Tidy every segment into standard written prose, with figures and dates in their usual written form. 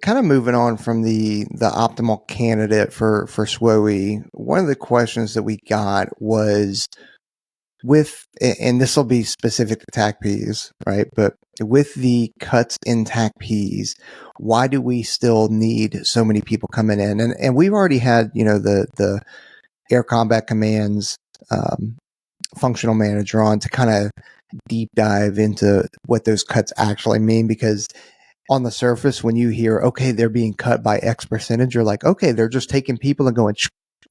kind of moving on from the optimal candidate for SWOE, one of the questions that we got was with, and this will be specific to TACPs, right? But with the cuts in TACPs, why do we still need so many people coming in? And we've already had, the Air Combat Command's functional manager on to kind of deep dive into what those cuts actually mean, because on the surface, when you hear, okay, they're being cut by X percentage, you're like, okay, they're just taking people and going,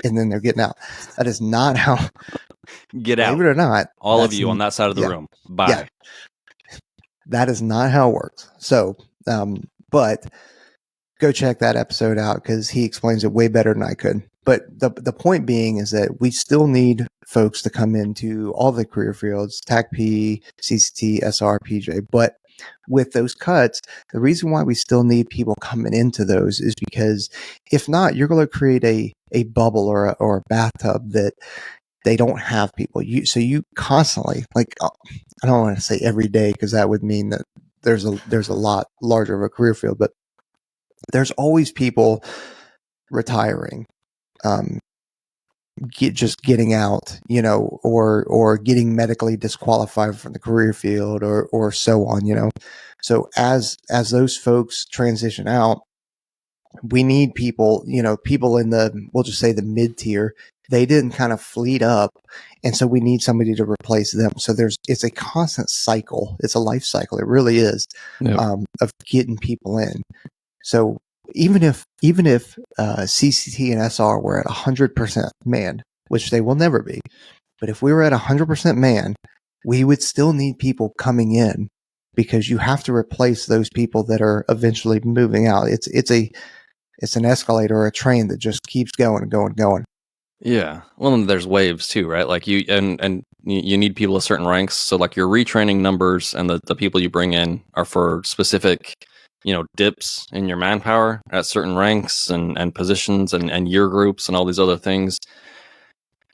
and then they're getting out. That is not how. Get out. Believe it or not. All of you on that side of the room. Bye. Yeah. That is not how it works. So, but go check that episode out because he explains it way better than I could. But the point being is that we still need folks to come into all the career fields, TACP, CCT, SR, PJ. But with those cuts, the reason why we still need people coming into those is because if not, you're going to create a bubble or a bathtub that they don't have people. So you constantly, like, I don't want to say every day because that would mean that there's a lot larger of a career field, but there's always people retiring, getting out, or getting medically disqualified from the career field or so on, So as those folks transition out, we need people, people in we'll just say the mid tier, they didn't kind of fleet up. And so we need somebody to replace them. So it's a constant cycle. It's a life cycle. It really is, of getting people in. So even if CCT and SR were at 100% manned, which they will never be, but if we were at 100% manned, we would still need people coming in because you have to replace those people that are eventually moving out. It's an escalator or a train that just keeps going and going and going. Yeah. Well, and there's waves too, right? Like you need people at certain ranks. So like your retraining numbers and the people you bring in are for specific, dips in your manpower at certain ranks and positions and year groups and all these other things.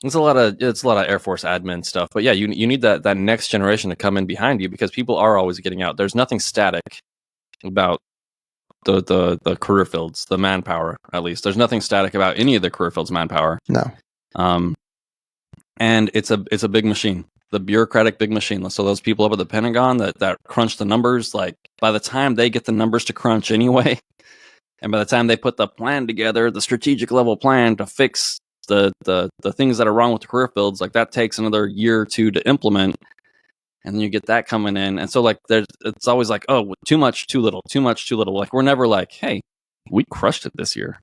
It's a lot of Air Force admin stuff. But yeah, you need that next generation to come in behind you because people are always getting out. There's nothing static about the career fields, the manpower, at least. There's nothing static about any of the career fields manpower. No. And it's a big machine, the bureaucratic big machine. So those people up at the Pentagon that crunch the numbers, like by the time they get the numbers to crunch anyway, and by the time they put the plan together, the strategic level plan to fix the things that are wrong with the career fields, like that takes another year or two to implement. And then you get that coming in. And so like it's always like, oh, too much, too little, too much, too little. Like we're never like, hey, we crushed it this year.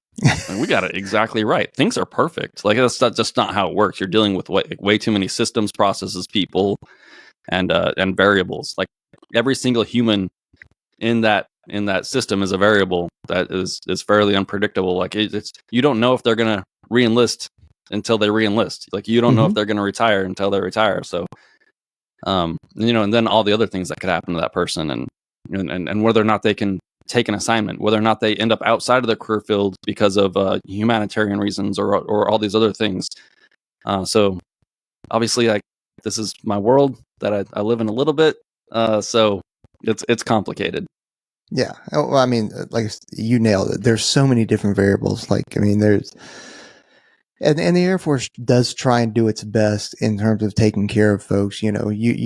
And we got it exactly right. Things are perfect. Like that's just not how it works. You're dealing with way too many systems, processes, people, and variables. Like every single human in that system is a variable that is fairly unpredictable. Like it's you don't know if they're gonna re-enlist until they re-enlist. Like you don't know if they're gonna retire until they retire. So and then all the other things that could happen to that person and whether or not they can take an assignment, whether or not they end up outside of their career field because of humanitarian reasons or all these other things. So obviously this is my world that I live in a little bit. So it's complicated. Yeah. Well, I mean, like you nailed it. There's so many different variables. Like, I mean, there's, and the Air Force does try and do its best in terms of taking care of folks. You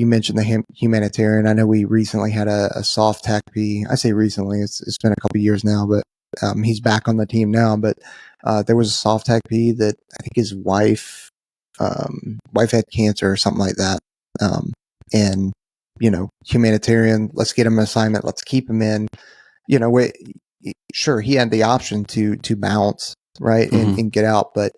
mentioned the humanitarian. I know we recently had a soft TACP. I say recently, it's been a couple of years now, but he's back on the team now. But there was a soft TACP that I think his wife had cancer or something like that. And humanitarian, let's get him an assignment. Let's keep him in, sure. He had the option to bounce, right. And get out, but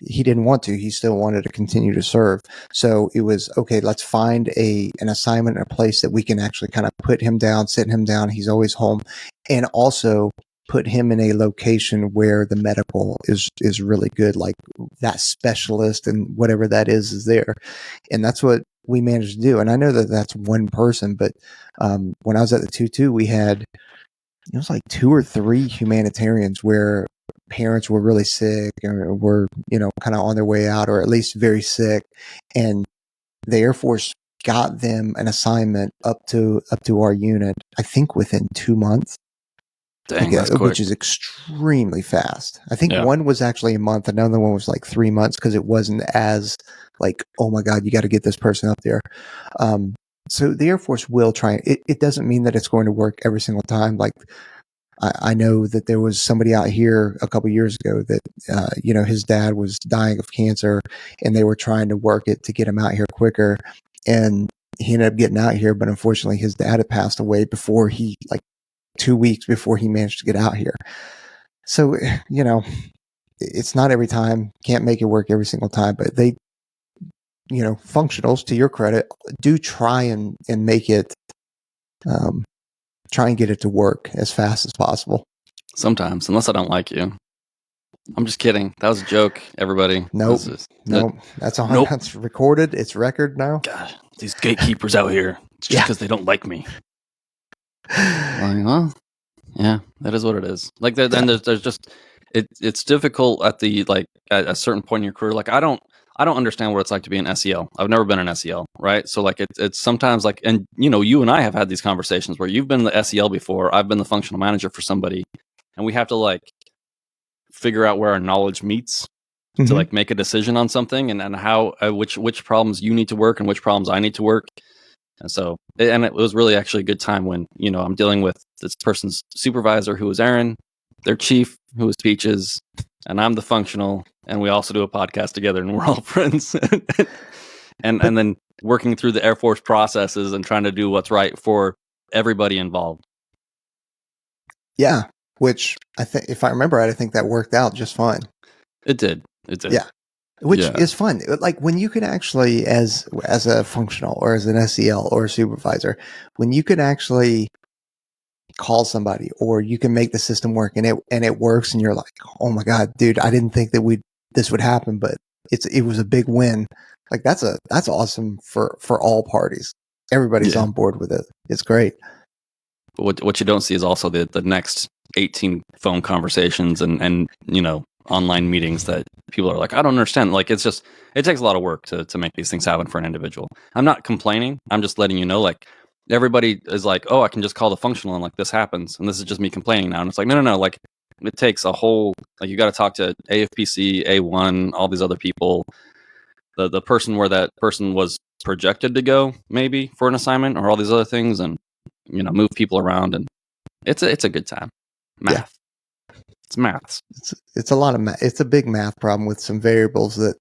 he didn't want to. He still wanted to continue to serve. So it was, okay, let's find an assignment in a place that we can actually kind of put him down, sit him down. He's always home, and also put him in a location where the medical is really good. Like that specialist and whatever that is there. And that's what we managed to do. And I know that that's one person, but when I was at the 2-2, we had, it was like 2 or 3 humanitarians where parents were really sick or were, kind of on their way out, or at least very sick. And the Air Force got them an assignment up to our unit, I think within 2 months. Dang, that's quick. which is extremely fast. I think Yeah. one was actually a month, another one was like 3 months because it wasn't as like, oh my God, you got to get this person up there. So the Air Force will try. It doesn't mean that it's going to work every single time. Like I know that there was somebody out here a couple years ago that, his dad was dying of cancer and they were trying to work it to get him out here quicker. And he ended up getting out here, but unfortunately his dad had passed away before he, like 2 weeks before he managed to get out here. So, it's not every time, can't make it work every single time, but they, functionals, to your credit, do try and make it, try and get it to work as fast as possible. Sometimes, unless I don't like you. I'm just kidding. That was a joke, everybody. Nope. That's on. Nope. That's recorded. It's record now. God, these gatekeepers out here. It's just because they don't like me. Like, well, yeah, that is what it is. Like, then there's just it's difficult at the at a certain point in your career. Like, I don't understand what it's like to be an SEL. I've never been an SEL, right? So like it's sometimes like, and you and I have had these conversations where you've been the SEL before, I've been the functional manager for somebody, and we have to like figure out where our knowledge meets to like make a decision on something, and how which problems you need to work and which problems I need to work. And so, and it was really actually a good time when, I'm dealing with this person's supervisor, who was Aaron, their chief, who was Peaches, and I'm the functional, and we also do a podcast together, and we're all friends. and then working through the Air Force processes and trying to do what's right for everybody involved. Yeah, which I think, if I remember right, I think that worked out just fine. It did. Yeah. Which is fun. Like when you can actually, as a functional or as an SEL or a supervisor, when you can actually call somebody or you can make the system work and it works, and you're like, oh my God, dude, I didn't think that this would happen, but it was a big win. Like that's awesome for all parties. Everybody's on board with it. It's great. But what you don't see is also the next 18 phone conversations and online meetings that people are like, I don't understand. Like, it takes a lot of work to make these things happen for an individual. I'm not complaining. I'm just letting you know, like, everybody is like, oh, I can just call the functional and like this happens. And this is just me complaining now. And it's like, no. Like, it takes a whole, like, you got to talk to AFPC, A1, all these other people, the person where that person was projected to go maybe for an assignment, or all these other things, and, move people around. And it's a good time. Math. Yeah. It's maths. It's a lot of math. It's a big math problem with some variables that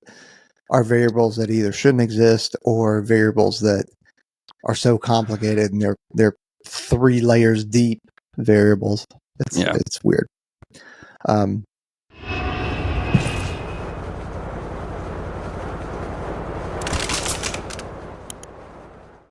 are variables that either shouldn't exist, or variables that are so complicated and they're 3 layers deep variables. It's weird.